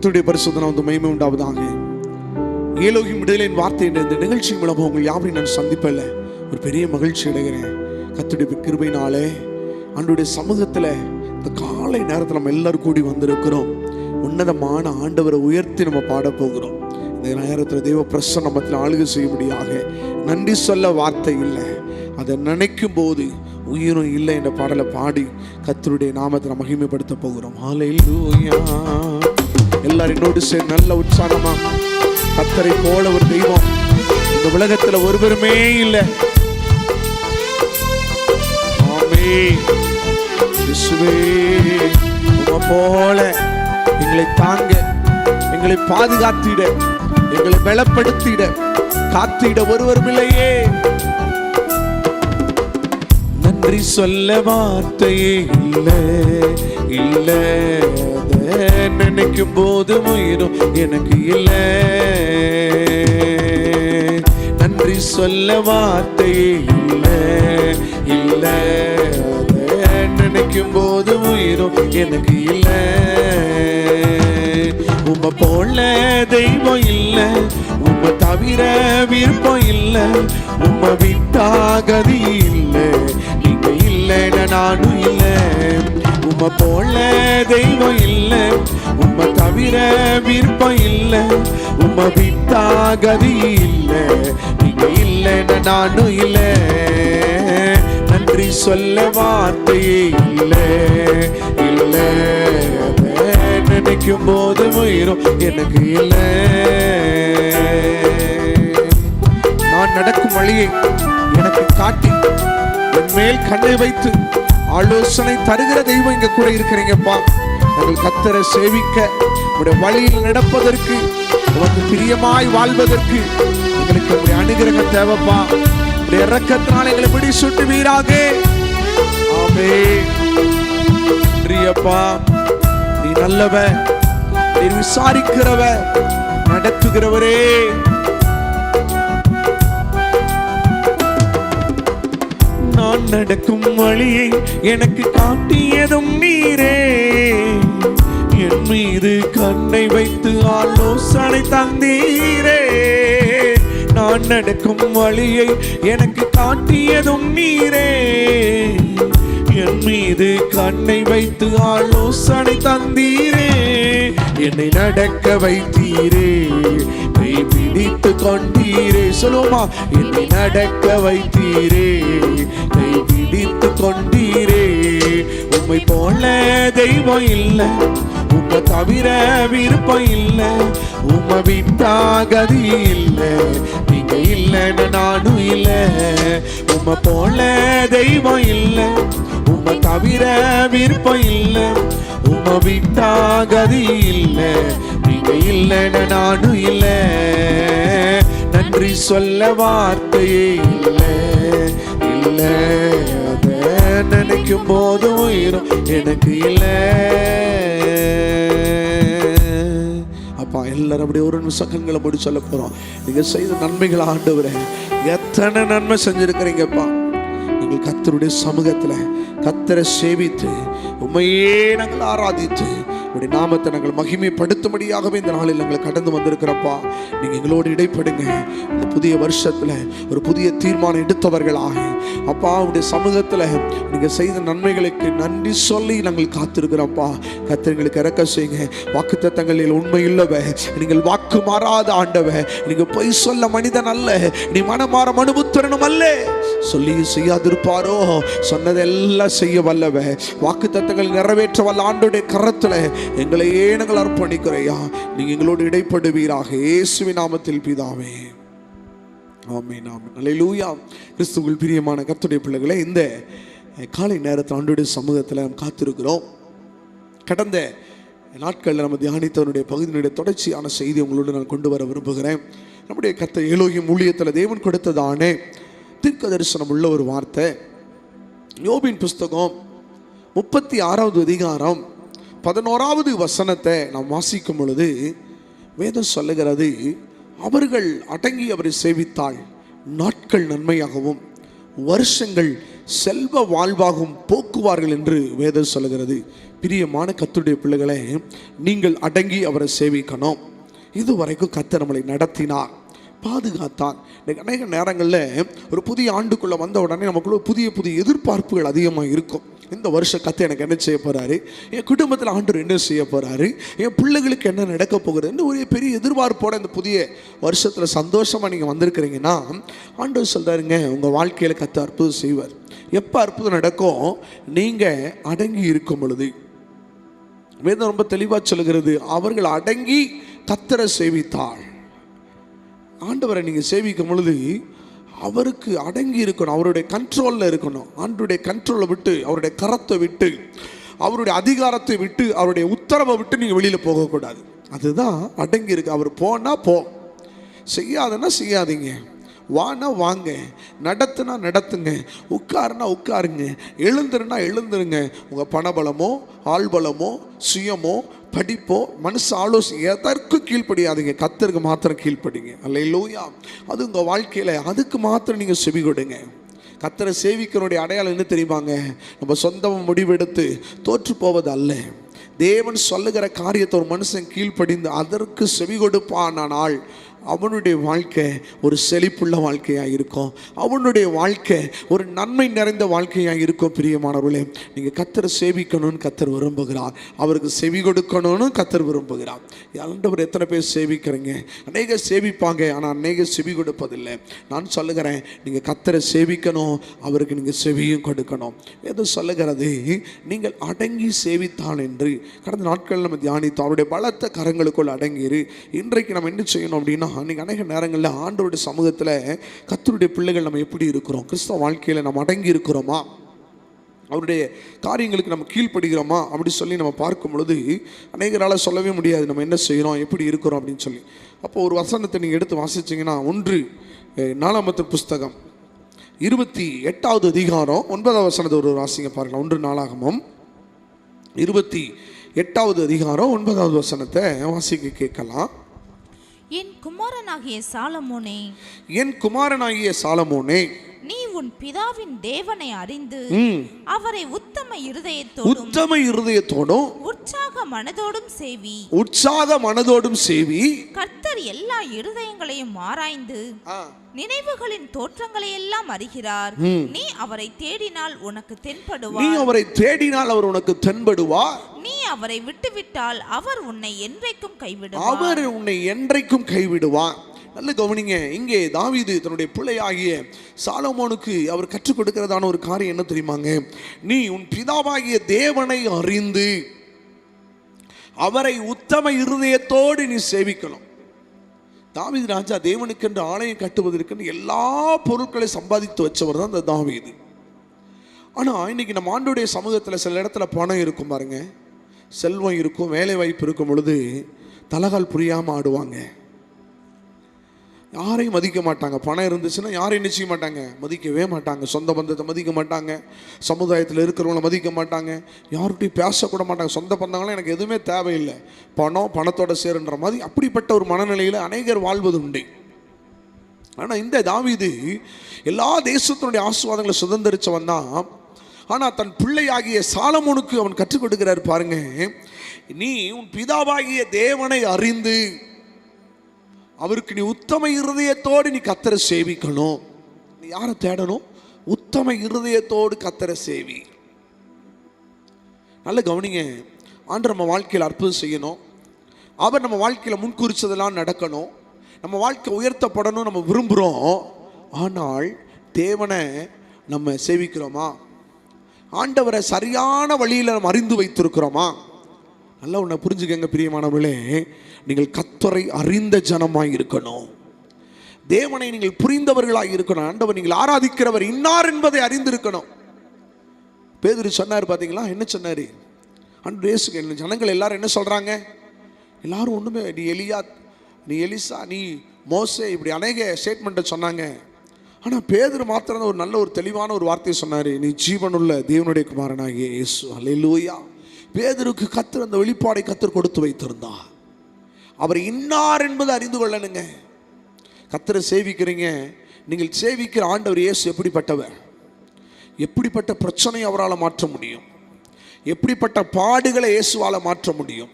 கர்த்தருடைய பரிசுத்த நாமத்துக்கு மகிமை உண்டாவதாக. ஏலோகிம் விடுதலையின் வார்த்தை என்ற இந்த நிகழ்ச்சி மூலமாக உங்கள் யாவரையும் நான் சந்திப்பதில் ஒரு பெரிய மகிழ்ச்சி அடைகிறேன். கர்த்தருடைய கிருபையினாலே ஆண்டவருடைய சமூகத்தில் இந்த காலை நேரத்தில் நம்ம எல்லாரும் கூடி வந்திருக்கிறோம். உன்னதமான ஆண்டவரை உயர்த்தி நம்ம பாட போகிறோம். இந்த நேரத்தில் தெய்வ பிரசன்னத்தில் ஆளுகை செய்யும்படியாக நன்றி சொல்ல வார்த்தை இல்லை, அதை நினைக்கும் போது உயிரும் இல்லை என்ற பாடலை பாடி கர்த்தருடைய நாமத்தை மகிமைப்படுத்த போகிறோம். ஹல்லேலூயா. எல்லாரும் என்னோடு சேர்ந்து நல்ல உற்சாகமா கர்த்தரை போல ஒரு தெய்வம் இந்த உலகத்துல ஒருவருமே இல்லை. ஆமென். இயேசுவே, உம்மை போல எங்களை தாங்க, எங்களை பாதுகாத்திட, எங்களை பலப்படுத்திட, காத்திட ஒருவரும் இல்லையே. நன்றி சொல்ல வார்த்தையே இல்லை, இல்லை, நினைக்கும் போது உயிரும் எனக்கு இல்லை. நன்றி சொல்ல வார்த்தையே இல்லை, இல்லை, நினைக்கும் போது உயிரும் எனக்கு இல்லை. உம்மை போல தெய்வம் இல்லை, உம்மை தவிர விருப்பம் இல்லை, உம்மை விட்டா கதி இல்லை, நீங்க இல்லைன்னா நானும் இல்லை. உம்மை போல தெய்வம் இல்லை, உம்மை தவிர விருப்பம் இல்லை, உம்மை விட்டா கதி இல்லை, நீங்க இல்லைன்னா நானும் இல்லை. நன்றி சொல்ல வார்த்தையே இல்லை, இல்லை, நினைக்கும் போது உயிரும் எனக்கு இல்லை. நான் நடக்கும் வழியை எனக்கு காட்டி என் மேல் கண்ணை வைத்து ஆலோசனை தருகிற தெய்வம் இங்க கூட இருக்கிறீங்கப்பா. நாங்கள் கர்த்தரை சேவிக்க, உடைய வழியில் நடப்பதற்கு, உனக்கு பிரியமாய் வாழ்வதற்கு எங்களுக்கு உடைய அனுகிரகம் தேவைப்பா. உடைய இரக்கத்தினால் எங்களை பிடி சுட்டு வீராக. ஆமென். நன்றியப்பா, நீ நல்லவ, நீ விசாரிக்கிறவ, நடத்துகிறவரே. நான் நடக்கும் வழியை எனக்கு காட்டியதும் நீரே, என் மீது கண்ணை வைத்து ஆலோசனை தந்தீரே. நான் நடக்கும் வழியை எனக்கு காட்டியதும் நீரே, என் மீது கண்ணை வைத்து ஆலோசனை தந்தீரே. என்னை நடக்க வைத்தீரே, கை பிடித்து கொண்டீரே. சொல்லுமா, என்னை நடக்க வைத்தீரே, கை பிடித்து கொண்டீரே. உம்மை போல தெய்வம் இல்லை, உம்மை தவிர விருப்பம் இல்லை, உம்மை விட்டா கதி இல்லை, நீங்க இல்லைன்னு நானும் இல்லை. உம்மை போல தெய்வம் இல்லை, உம்மை தவிர விருப்பம் இல்லை, உம்மை விட்டா கதி இல்லை, நீங்க இல்லைன்னு நானும் இல்லை. நன்றி சொல்ல வார்த்தையே இல்லை, இல்லை, நினைக்கும் போது உயிரும் எனக்கு இல்லை. அப்பா, எல்லாரும் அப்படியே ஒரு நிமிஷம் கண்களை மூடி சொல்ல போறோம். நீங்க செய்த நன்மைகள் ஆண்டவரே, எத்தனை நன்மை செஞ்சிருக்கிறீங்கப்பா. நீங்கள் கர்த்தருடைய சமூகத்துல கர்த்தரை சேவித்து உம்மையே நாங்கள் ஆராதித்து உடைய நாமத்தை நாங்கள் மகிமைப்படுத்தும்படியாகவே இந்த நாளில் நாங்கள் கடந்து வந்திருக்கிறப்பா. நீங்கள் எங்களோடு இடைப்படுங்க. இந்த புதிய வருஷத்தில் ஒரு புதிய தீர்மானம் எடுத்தவர்களாக அப்பா, உடைய சமூகத்தில் நீங்கள் செய்த நன்மைகளுக்கு நன்றி சொல்லி நாங்கள் காத்திருக்கிறோம்ப்பா. கர்த்தர் எங்களுக்கு இறக்க செய்யுங்க. வாக்குத்தத்தங்களில் உண்மை இல்லவ, நீங்கள் வாக்கு மாறாத ஆண்டவ, நீங்கள் பொய் சொல்ல மனிதன் அல்ல, நீ மனமாற மனுபுத்திரனும் அல்ல. சொல்லி செய்யாதிருப்பாரோ, சொன்னதெல்லாம் செய்ய வல்லவ, வாக்குத்தத்தங்கள் நிறைவேற்ற வல்ல ஆண்டோடைய கரத்தில் எங்களையே நாங்கள் அர்ப்பணிக்கிறையா. நீங்க எங்களோடு இடைப்படுவீராக, இயேசுவின் நாமத்தில் பிதாவே. ஆமென், ஆமென். அல்லேலூயா. கிறிஸ்துவுக்குள் பிரியமான கர்த்தருடைய பிள்ளைகளே, இந்த காலை நேரத்தில் ஆண்டவருடைய சமூகத்தில் நாம் காத்திருக்கிறோம். கடந்த நாட்களில் நம்ம தியானித்தவனுடைய பகுதியினுடைய தொடர்ச்சியான செய்தி உங்களோடு நான் கொண்டு வர விரும்புகிறேன். நம்முடைய கர்த்தர் ஏலோகிம் ஊழியத்தில் தேவன் கொடுத்ததானே தீர்க்க தரிசனம் உள்ள ஒரு வார்த்தை. யோபின் புஸ்தகம் 36வது அதிகாரம் 11வது வசனத்தை நாம் வாசிக்கும் பொழுது வேதம் சொல்லுகிறது, அவர்கள் அடங்கி அவரை சேவித்தால் நாட்கள் நன்மையாகவும் வருஷங்கள் செல்வ வாழ்வாகும் போக்குவார்கள் என்று வேதம் சொல்லுகிறது. பிரியமான கர்த்தருடைய பிள்ளைகளே, நீங்கள் அடங்கி அவரை சேவிக்கணும். இதுவரைக்கும் கர்த்தர் நம்மளை நடத்தினார், பாதுகாத்தார். அநேக நேரங்களில் ஒரு புதிய ஆண்டுக்குள்ளே வந்த உடனே நமக்குள்ள புதிய புதிய எதிர்பார்ப்புகள் அதிகமாக இருக்கும். இந்த வருஷம் கர்த்தர் எனக்கு என்ன செய்ய போகிறாரு, என் குடும்பத்தில் ஆண்டவர் என்ன செய்ய போகிறாரு, என் பிள்ளைகளுக்கு என்ன நடக்க போகிறது, ஒரு பெரிய எதிர்பார்ப்போடு இந்த புதிய வருஷத்தில் சந்தோஷமாக நீங்கள் வந்திருக்கிறீங்கன்னா ஆண்டவர் சொல்கிறாருங்க, உங்கள் வாழ்க்கையில் கர்த்தர் அற்புதம் செய்வார். எப்போ அற்புதம் நடக்கும்? நீங்கள் அடங்கி இருக்கும் பொழுது. வேதம் ரொம்ப தெளிவாக சொல்லுகிறது, அவர்கள் அடங்கி கர்த்தரை சேவித்தாள். ஆண்டவரை நீங்கள் சேவிக்கும் பொழுது அவருக்கு அடங்கி இருக்கணும், அவருடைய கண்ட்ரோலில் இருக்கணும். ஆண்டவருடைய கண்ட்ரோலை விட்டு, அவருடைய கரத்தை விட்டு, அவருடைய அதிகாரத்தை விட்டு, அவருடைய உத்தரவை விட்டு நீங்கள் வெளியில் போகக்கூடாது. அதுதான் அடங்கி இருக்கு. அவர் போனால் போ, செய்யாதன்னா செய்யாதீங்க, வானா வாங்க, நடத்துனா நடத்துங்க, உட்காருனா உட்காருங்க, எழுந்துருனா எழுந்துருங்க. உங்கள் பணபலமோ ஆள்பலமோ சுயமோ படிப்போ மனசு ஆலோசனை எதற்கு கீழ்ப்படியாதீங்க, கர்த்தருக்கு மாத்திரம் கீழ்ப்படிங்க. அல்லேலூயா. அது உங்கள் வாழ்க்கையில் அதுக்கு மாத்திரம் நீங்கள் செவி கொடுங்க. கர்த்தரை சேவிக்கிறனுடைய அடையாளம் என்ன தெரியுமாங்க? நம்ம சொந்தமாக முடிவெடுத்து தோற்று போவது அல்ல. தேவன் சொல்லுகிற காரியத்தை ஒரு மனுஷன் கீழ்ப்படிந்து அதற்கு செவி கொடுப்பானால் அவனுடைய வாழ்க்கை ஒரு செழிப்புள்ள வாழ்க்கையாக இருக்கும். அவனுடைய வாழ்க்கை ஒரு நன்மை நிறைந்த வாழ்க்கையாக இருக்கும். பிரியமானவர்களே, நீங்கள் கர்த்தரை சேவிக்கணும்னு கர்த்தர் விரும்புகிறார், அவருக்கு செவி கொடுக்கணும்னு கர்த்தர் விரும்புகிறார். ஆண்டவர் எத்தனை பேர் சேவிக்கிறீங்க? அநேக சேவிப்பாங்க, ஆனால் அநேக செவி கொடுப்பதில்லை. நான் சொல்லுகிறேன், நீங்கள் கர்த்தரை சேவிக்கணும், அவருக்கு நீங்கள் செவியும் கொடுக்கணும். எது சொல்லுகிறது? நீங்கள் அடங்கி சேவித்தான் என்று கடந்த நாட்கள் நம்ம தியானித்தோம். அவருடைய பலத்த கரங்களுக்குள் அடங்கிரு. இன்றைக்கு நம்ம என்ன செய்யணும் அப்படின்னா, அன்றைக்கி அநேக நேரங்களில் ஆண்டவருடைய சமூகத்தில் கர்த்தருடைய பிள்ளைகள் நம்ம எப்படி இருக்கிறோம், கிறிஸ்தவ வாழ்க்கையில் நம்ம அடங்கி இருக்கிறோமா, அவருடைய காரியங்களுக்கு நம்ம கீழ்ப்படுகிறோமா அப்படி சொல்லி நம்ம பார்க்கும் பொழுது அநேகரால் சொல்லவே முடியாது நம்ம என்ன செய்கிறோம், எப்படி இருக்கிறோம் அப்படின்னு சொல்லி. அப்போ ஒரு வசனத்தை நீங்கள் எடுத்து வாசிச்சிங்கன்னா, 1 நாளாகமத்தின் புஸ்தகம் 28வது அதிகாரம் 9வது வசனத்தை ஒரு வாசிங்க பாருங்கள். 1 நாளாகமம் 28வது அதிகாரம் 9வது வசனத்தை வாசிக்க கேட்கலாம். என் குமாரனாகிய சாலமோனே, என் குமாரனாகிய சாலமோனே, நீ உன் பிதாவின் தேவனை அறிந்து அவரை உத்தம இருதயத்தோடும் உற்சாக மனதோடும் சேவி. உற்சாக மனதோடும் சேவி. கர்த்தர் எல்லா இருதயங்களையும் ஆராய்ந்து நினைவுகளின் தோற்றங்களை எல்லாம் அறிகிறார். நீ அவரை தேடினால் உனக்கு தென்படுவார். நீ அவரை தேடினால் அவர் உனக்கு தென்படுவார். நீ அவரை விட்டுவிட்டால் அவர் உன்னை என்றைக்கும் கைவிடுவார். அவர் உன்னை என்றைக்கும் கைவிடுவார். நல்ல கவனிங்க. இங்கே தாவீது தன்னுடைய பிள்ளையாகிய சாலமோனுக்கு அவர் கற்றுக் கொடுக்கிறதான ஒரு காரியம் என்ன தெரியுமாங்க? நீ உன் பிதாவாகிய தேவனை அறிந்து அவரை உத்தம இருதயத்தோடு நீ சேவிக்கணும். தாவீது ராஜா தேவனுக்கென்று ஆலயம் கட்டுவதற்கு எல்லா பொருட்களை சம்பாதித்து வச்சவர் தான் இந்த தாவீது. ஆனால் இன்னைக்கு நம்ம ஆண்டவருடைய சமூகத்தில் சில இடத்துல பணம் இருக்கும் பாருங்க, செல்வம் இருக்கும், வேலை வாய்ப்பு இருக்கும் பொழுது தலகால் புரியாமல் ஆடுவாங்க. யாரையும் மதிக்க மாட்டாங்க. பணம் இருந்துச்சுன்னா யாரையும் நிச்சய மாட்டாங்க, மதிக்கவே மாட்டாங்க. சொந்த பந்தத்தை மதிக்க மாட்டாங்க, சமுதாயத்தில் இருக்கிறவங்கள மதிக்க மாட்டாங்க, யார்கிட்டையும் பேசக்கூட மாட்டாங்க. சொந்த பந்தங்களும் எனக்கு எதுவுமே தேவையில்லை, பணம் பணத்தோட சேருன்ற மாதிரி அப்படிப்பட்ட ஒரு மனநிலையில் அநேகர் வாழ்வது உண்டு. ஆனால் இந்த தாவீது எல்லா தேசத்தினுடைய ஆசீர்வாதங்களை சுதந்திரிச்சவன் தான். ஆனால் தன் பிள்ளையாகிய சாலமோனுக்கு அவன் கற்றுக் கொடுக்கிறார் பாருங்க. நீ உன் பிதாவாகிய தேவனை அறிந்து அவருக்கு நீ உத்தம இருதயத்தோடு நீ கர்த்தரை சேவிக்கணும். நீ யாரை தேடணும்? உத்தம இருதயத்தோடு கர்த்தரை சேவி. நல்ல கவனிங்க. ஆண்டவர் நம்ம வாழ்க்கையில் அற்புதம் செய்யணும், அவர் நம்ம வாழ்க்கையில் முன்குறிச்சதெல்லாம் நடக்கணும், நம்ம வாழ்க்கை உயர்த்தப்படணும் நம்ம விரும்புகிறோம். ஆனால் தேவனை நம்ம சேவிக்கிறோமா? ஆண்டவரை சரியான வழியில் நம்ம அறிந்து வைத்திருக்கிறோமா? நல்லா ஒன்று புரிஞ்சுக்கங்க பிரியமானவர்களே, நீங்கள் கர்த்தரை அறிந்த ஜனமாய் இருக்கணும், தேவனை நீங்கள் புரிந்தவர்களாக இருக்கணும். ஆண்டவர் நீங்கள் ஆராதிக்கிறவர் இன்னார் என்பதை அறிந்திருக்கணும். பேதுரு சொன்னார் பார்த்தீங்களா? என்ன சொன்னார்? ஆண்டவர் இயேசு ஜனங்கள் எல்லாரும் என்ன சொல்கிறாங்க? எல்லாரும் ஒன்றுமே, நீ எலியா, நீ எலிசா, நீ மோசே, இப்படி அநேக ஸ்டேட்மெண்ட்டை சொன்னாங்க. ஆனால் பேதுரு மாத்திரம் ஒரு நல்ல ஒரு தெளிவான ஒரு வார்த்தையை சொன்னார், நீ ஜீவனுள்ள தேவனுடைய குமாரனாகிய இயேசு. அல்லேலூயா. பேதுருக்கு கர்த்தர் அந்த வெளிப்பாடை கர்த்தர் கொடுத்து வைத்திருந்தார். அவர் இன்னார் என்பதை அறிந்து கொள்ளணுங்க. கர்த்தரை சேவிக்கிறீங்க, நீங்கள் சேவிக்கிற ஆண்டவர் இயேசு எப்படிப்பட்டவர்? எப்படிப்பட்ட பிரச்சனையை அவரால் மாற்ற முடியும், எப்படிப்பட்ட பாடுகளை இயேசுவால் மாற்ற முடியும்,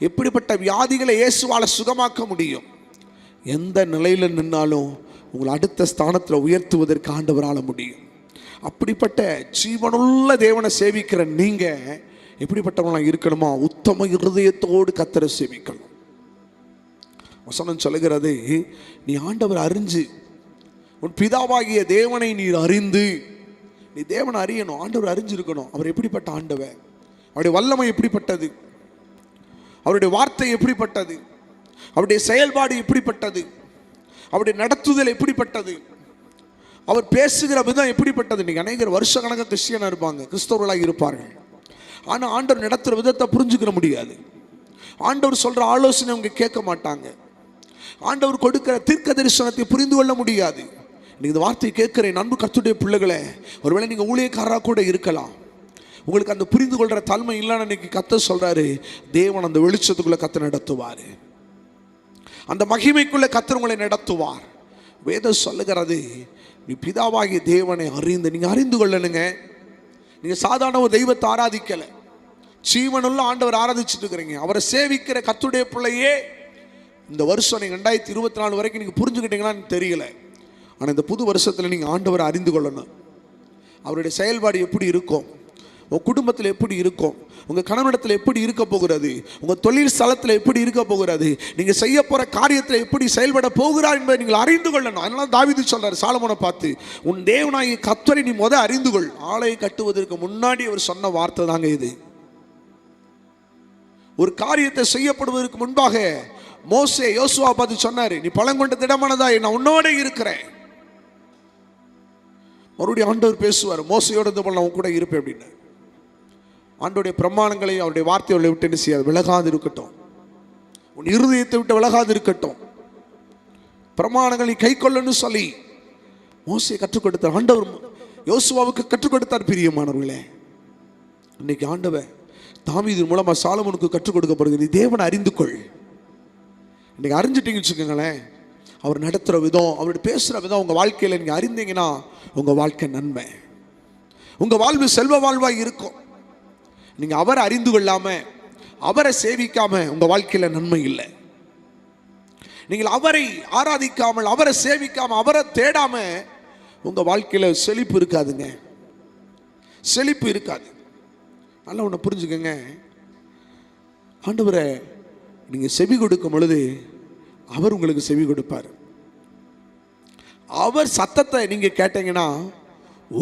எப்படிப்பட்ட வியாதிகளை இயேசுவால் சுகமாக்க முடியும். எந்த நிலையில் நின்னாலும் உங்களை அடுத்த ஸ்தானத்தில் உயர்த்துவதற்கு ஆண்டவரால் முடியும். அப்படிப்பட்ட ஜீவனுள்ள தேவனை சேவிக்கிற நீங்க எப்படிப்பட்டவங்களாம் இருக்கணுமா? உத்தம இருதயத்தோடு கர்த்தரை சேவிக்கணும். வசனம் சொல்லுகிறது, நீ ஆண்டவர் அறிஞ்சு, உன் பிதாவாகிய தேவனை நீர் அறிந்து, நீ தேவனை அறியணும், ஆண்டவர் அறிஞ்சிருக்கணும். அவர் எப்படிப்பட்ட ஆண்டவர், அவருடைய வல்லமை எப்படிப்பட்டது, அவருடைய வார்த்தை எப்படிப்பட்டது, அவருடைய செயல்பாடு எப்படிப்பட்டது, அவருடைய நடத்துதல் எப்படிப்பட்டது, அவர் பேசுகிற விதம் எப்படிப்பட்டது. இன்னைக்கு அநேகர் வருஷ கணக்காக கிறிஸ்டியனாக இருப்பாங்க, கிறிஸ்தவர்களாக இருப்பார்கள். ஆனால் ஆண்டவர் நடத்துகிற விதத்தை புரிஞ்சுக்கிற முடியாது. ஆண்டவர் சொல்கிற ஆலோசனை அவங்க கேட்க மாட்டாங்க. ஆண்டவர் கொடுக்கிற தீர்க்க தரிசனத்தை புரிந்து கொள்ள முடியாது. நீங்கள் இந்த வார்த்தையை கேட்குறேன் அன்பு கர்த்தருடைய பிள்ளைகளே, ஒருவேளை நீங்கள் ஊழியக்காரராக கூட இருக்கலாம், உங்களுக்கு அந்த புரிந்து கொள்கிற தன்மை இல்லைன்னு இன்னைக்கு கர்த்தர் சொல்கிறாரு. தேவன் அந்த வெளிச்சத்துக்குள்ளே கர்த்தர் நடத்துவார், அந்த மகிமைக்குள்ளே கர்த்தர் உங்களை நடத்துவார். வேதம் சொல்லுகிறது, நீ பிதாவாகிய தேவனை அறிந்து, நீங்கள் அறிந்து கொள்ளணுங்க. நீங்கள் சாதாரண ஒரு தெய்வத்தை ஆராதிக்கலை, ஜீவனுள்ள ஆண்டவர் ஆராதிச்சுட்டு இருக்கிறீங்க. அவரை சேவிக்கிற கர்த்தருடைய பிள்ளையே இந்த வருஷம் நீங்கள் 2024 வரைக்கும் நீங்கள் புரிஞ்சுக்கிட்டீங்களான்னு தெரியல. ஆனால் இந்த புது வருஷத்தில் நீங்கள் ஆண்டவரை அறிந்து கொள்ளணும். அவருடைய செயல்பாடு எப்படி இருக்கும், உங்கள் குடும்பத்தில் எப்படி இருக்கும், உங்கள் கணவனிடத்தில் எப்படி இருக்க போகிறது, உங்கள் தொழில் ஸ்தலத்தில் எப்படி இருக்க போகிறது, நீங்கள் செய்ய போகிற காரியத்தில் எப்படி செயல்பட போகிறார் என்பதை நீங்கள் அறிந்து கொள்ளணும். அதனால தாவீது சொல்கிறார் சாலமோனை பார்த்து, உன் தேவனாகிய கர்த்தரை நீ அறிந்து கொள். ஆலயம் கட்டுவதற்கு முன்னாடி அவர் சொன்ன வார்த்தை தாங்க இது. ஒரு காரியத்தை செய்யப்படுவதற்கு முன்பாக மோசே யோசுவா பார்த்து சொன்னாரு, நீ பழங்கொண்ட திடமானதா, நான் உன்னோட இருக்கிறேன். மறுபடியும் ஆண்டவர் பேசுவார், மோசையோட இருந்து நான் உன் கூட இருப்பேன் அப்படின்னு. ஆண்டோடைய பிரமாணங்களை அவருடைய வார்த்தையோட விட்டு என்ன செய்யாது, விலகாது இருக்கட்டும். உன் இருதயத்தை விட்டு விலகாது இருக்கட்டும். பிரமாணங்களை கை கொள்ளன்னு சொல்லி மோசையை கற்றுக் கொடுத்தார். ஆண்டவர் யோசுவாவுக்கு கற்றுக் கொடுத்தார். பிரியமானவர்களே, இன்னைக்கு ஆண்டவர் தாவீது மூலமா சாலமோனுக்கு கற்றுக் கொடுக்கப்படுகிறது. நீ தேவனை அறிந்து கொள். இன்னைக்கு அறிஞ்சிட்டீங்க வச்சுக்கோங்களேன், அவர் நடத்துகிற விதம், அவருடைய பேசுகிற விதம் உங்கள் வாழ்க்கையில் நீங்கள் அறிந்தீங்கன்னா உங்கள் வாழ்க்கை நன்மை, உங்கள் வாழ்வு செல்வ வாழ்வாக இருக்கும். நீங்கள் அவரை அறிந்து கொள்ளாமல், அவரை சேவிக்காமல் உங்கள் வாழ்க்கையில் நன்மை இல்லை. நீங்கள் அவரை ஆராதிக்காமல், அவரை சேவிக்காமல், அவரை தேடாமல் உங்கள் வாழ்க்கையில் செழிப்பு இருக்காதுங்க, செழிப்பு இருக்காது. நல்லா ஒன்று புரிஞ்சுக்கங்க, ஆண்டவரை நீங்கள் செவி கொடுக்கும் பொழுது அவர் உங்களுக்கு செவி கொடுப்பார். அவர் சத்தத்தை நீங்கள் கேட்டீங்கன்னா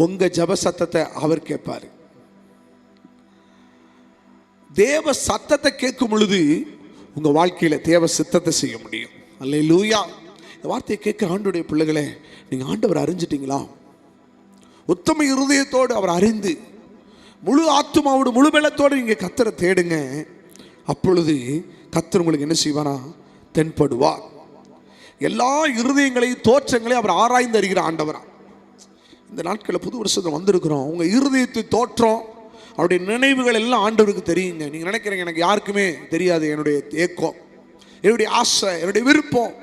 உங்கள் ஜப சத்தத்தை அவர் கேட்பார். தேவ சத்தத்தை கேட்கும் பொழுது உங்கள் வாழ்க்கையில் தேவ சித்தத்தை செய்ய முடியும். அல்லேலூயா. இந்த வார்த்தையை கேட்குற ஆண்டவருடைய பிள்ளைகளே, நீங்கள் ஆண்டவர் அறிஞ்சிட்டீங்களா? உத்தம இருதயத்தோடு அவர் அறிந்து முழு ஆத்துமாவோடு முழு பலத்தோடு நீங்கள் கர்த்தரை தேடுங்க. அப்பொழுது கர்த்தர் உங்களுக்கு என்ன செய்வாரா, தென்படுவார். எல்லா இருதயங்களையும் தோற்றங்களையும் அவர் ஆராய்ந்து அறிகிற ஆண்டவரா. இந்த நாட்களில் புது வருஷத்தில் வந்திருக்கிறோம். உங்கள் இருதயத்தை தோற்றம், அவருடைய நினைவுகள் எல்லாம் ஆண்டவருக்கு தெரியுங்க. நீங்கள் நினைக்கிறீங்க எனக்கு யாருக்குமே தெரியாது, என்னுடைய ஏக்கம், என்னுடைய ஆசை, என்னுடைய விருப்பம்,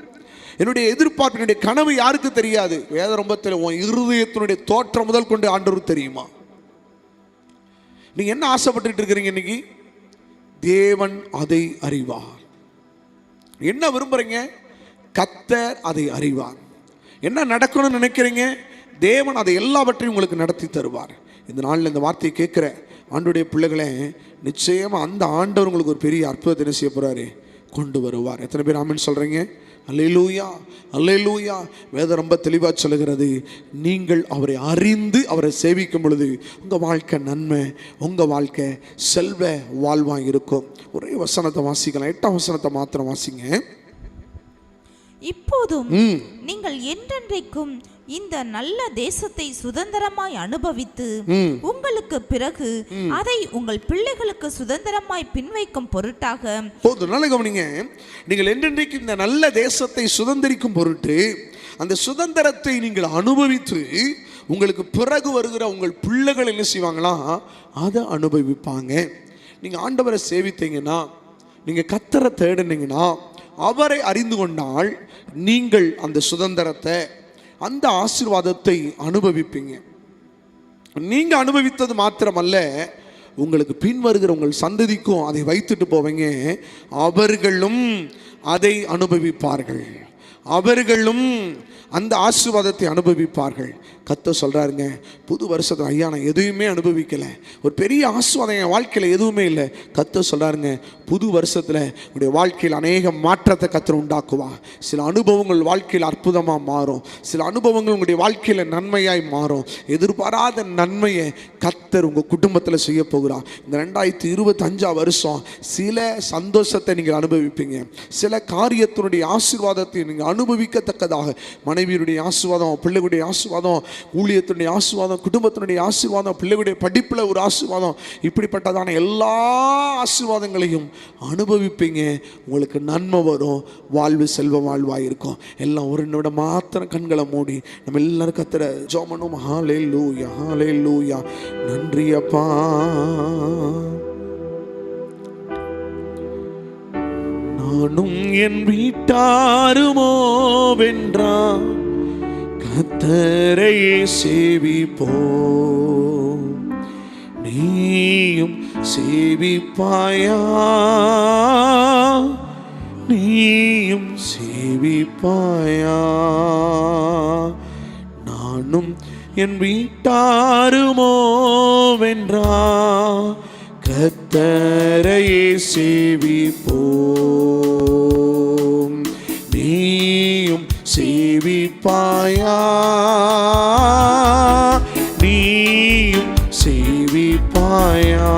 என்னுடைய எதிர்பார்ப்பு, என்னுடைய கனவு யாருக்கு தெரியாது? வேத ரொம்ப தெரியும். உன் இருதயத்தினுடைய தோற்றம் முதல் கொண்டு ஆண்டவருக்கு தெரியுமா? நீங்கள் என்ன ஆசைப்பட்டு இருக்கிறீங்க இன்னைக்கு? தேவன் அதை அறிவார். என்ன விரும்புறீங்க? கர்த்தர் அதை அறிவார். என்ன நடக்கணும்னு நினைக்கிறீங்க? தேவன் அதை எல்லாவற்றையும் உங்களுக்கு நடத்தி தருவார். இந்த நாளில் இந்த வார்த்தையை கேட்குற ஆண்டவருடைய பிள்ளைகளே, நிச்சயமாக அந்த ஆண்டவர் உங்களுக்கு ஒரு பெரிய அற்புதத்தை என்ன செய்ய போகிறாரு, கொண்டு வருவார். எத்தனை பேர் ஆமென் சொல்கிறீங்க? அல்லேலூயா, அல்லேலூயா. வேதம் ரொம்ப தெளிவாக சொல்லுகிறது, நீங்கள் அவரை அறிந்து அவரை சேவிக்கும் பொழுது உங்கள் வாழ்க்கை நன்மை, உங்கள் வாழ்க்கை செல்வ வாழ்வாக இருக்கும். ஒரே வசனத்தை வாசிக்கலாம், 8ஆம் வசனத்தை மாத்திரம் வாசிங்க. இப்போதும் நீங்கள் என்றென்றைக்கும் இந்த நல்ல தேசத்தை சுதந்திரமாய் அனுபவித்து உங்களுக்கு பிறகு அதை உங்கள் பிள்ளைகளுக்கு சுதந்திரமாய் பின்வைக்கும் பொருட்டாக. நல்ல கவனிங்க, நீங்கள் என்றென்றைக்கு இந்த நல்ல தேசத்தை சுதந்திரிக்கும் பொருட்டு அந்த சுதந்திரத்தை நீங்கள் அனுபவித்து உங்களுக்கு பிறகு வருகிற உங்கள் பிள்ளைகள் என்ன செய்வாங்களா, அதை அனுபவிப்பாங்க. நீங்கள் ஆண்டவரை சேவித்தீங்கன்னா, நீங்கள் கர்த்தரை தேடினீங்கன்னா, அவரை அறிந்து கொண்டால் நீங்கள் அந்த சுதந்திரத்தை, அந்த ஆசீர்வாதத்தை அனுபவிப்பீங்க. நீங்க அனுபவித்தது மாத்திரமல்ல, உங்களுக்கு பின் வருகிற உங்கள் சந்ததிக்கும் அதை வைத்துட்டு போவீங்க. அவர்களும் அதை அனுபவிப்பார்கள், அவர்களும் அந்த ஆசீர்வாதத்தை அனுபவிப்பார்கள். கர்த்தர் சொல்றாருங்க, புது வருஷத்துல ஐயா நான் எதுவுமே அனுபவிக்கல, ஒரு பெரிய ஆசீர்வாதம் என் வாழ்க்கையில் எதுவுமே இல்லை. கர்த்தர் சொல்றாருங்க, புது வருஷத்துல உங்களுடைய வாழ்க்கையில் அநேக மாற்றத்தை கர்த்தர் உண்டாக்குவா. சில அனுபவங்கள் வாழ்க்கையில் அற்புதமாக மாறும், சில அனுபவங்கள் உங்களுடைய வாழ்க்கையில் நன்மையாய் மாறும். எதிர்பாராத நன்மையை கர்த்தர் உங்கள் குடும்பத்தில் செய்ய போகிறார். இந்த 2025 வருஷம் சில சந்தோஷத்தை நீங்கள் அனுபவிப்பீங்க, சில காரியத்தினுடைய ஆசீர்வாதத்தை நீங்கள் அனுபவிக்கத்தக்கதாக, மனைவியுடைய ஆசீர்வாதம், பிள்ளைகளுடைய ஆசீர்வாதம், ஊழியத்தினுடைய ஆசீர்வாதம், குடும்பத்தினுடைய ஆசீர்வாதம், பிள்ளைகளுடைய படிப்பில் ஒரு ஆசீர்வாதம், இப்படிப்பட்டதான எல்லா ஆசீர்வாதங்களையும் அனுபவிப்பீங்க. உங்களுக்கு நன்மை வரும், வாழ்வு செல்வ வாழ்வாக இருக்கும். எல்லாம் ஒரு நிமிடம் மாத்திரம் கண்களை மூடி நம்ம எல்லாரும் கர்த்தரை ஜெபம் பண்ணுவோம். ஹல்லேலூயா, ஹல்லேலூயா. நன்றி அப்பா, நானும் என் வீட்டாருமோ வென்றான் கர்த்தரையே சேவிப்போம். நீயும் சேவிப்பாயா, நீயும் சேவிப்பாயா. நானும் என் வீட்டாருமோ வென்றா கர்த்தரையே சேவிப்போம். நீயும் சேவிப்பாயா, நீயும் சேவிப்பாயா,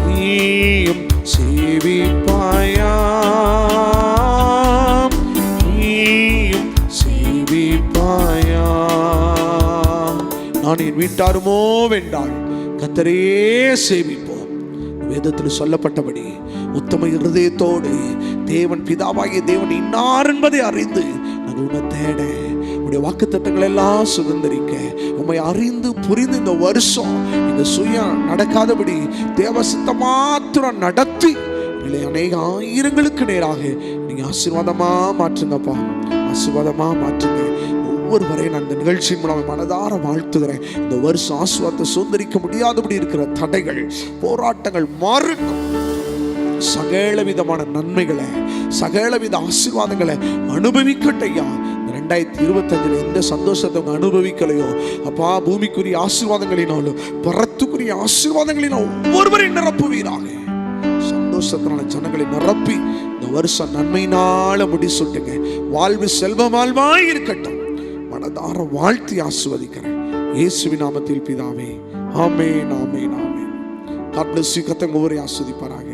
நீயும் சேவிப்பாயா, நீயும் சேவிப்பாயா. நான் என் வீட்டாருமோ வென்றால் கர்த்தரையே சேவிப்போம். வேதத்தில் சொல்லப்பட்டபடி உத்தம இருதயத்தோடு தேவன் பிதாவாகிய தேவன் இன்னார் என்பதை அறிந்து நாங்கள் உன்னை தேட, உடைய வாக்குத்தத்தங்கள் எல்லாம் சுதந்திரிக்க, உண்மை அறிந்து புரிந்து இந்த வருஷம் இந்த சுயம் நடக்காதபடி தேவ சித்தம் மாத்திரம் நடத்தி இல்லை அநேக ஆயிரங்களுக்கு நேராக நீங்க ஆசீர்வாதமா மாற்றுங்கப்பா, ஆசீர்வாதமா மாற்றுங்க. ஒவ்வொருவரையும் நான் இந்த நிகழ்ச்சியின் மூலம் மனதார வாழ்த்துகிறேன். இந்த வருஷம் ஆசீர்வாதத்தை சுதந்திரிக்க முடியாதபடி இருக்கிற தடைகள், போராட்டங்கள் மாறட்டும். சகல விதமான நன்மைகளை, சகலவித ஆசீர்வாதங்களை அனுபவிக்கட்டையா. 2025 எந்த சந்தோஷத்தை அவங்க அனுபவிக்கலையோ அப்பா, பூமிக்குரிய ஆசீர்வாதங்களினாலும் பரத்துக்குரிய ஆசீர்வாதங்களினாலும் ஒவ்வொருவரையும் நிரப்புவீராக. சந்தோஷத்தினால ஜனங்களை நிரப்பி இந்த வருஷம் நன்மையினால முடிசுட்டுங்க. வாழ்வு செல்வ வாழ்வாய் இருக்கட்டும். மனதார வாழ்த்தி ஆசீர்வதிக்கிறேன் இயேசுவின் நாமத்தில் பிதாவே, ஆமென், ஆமென், ஆமென். God bless you. கர்த்தர் உங்களை ஆசீர்வதிப்பாராக.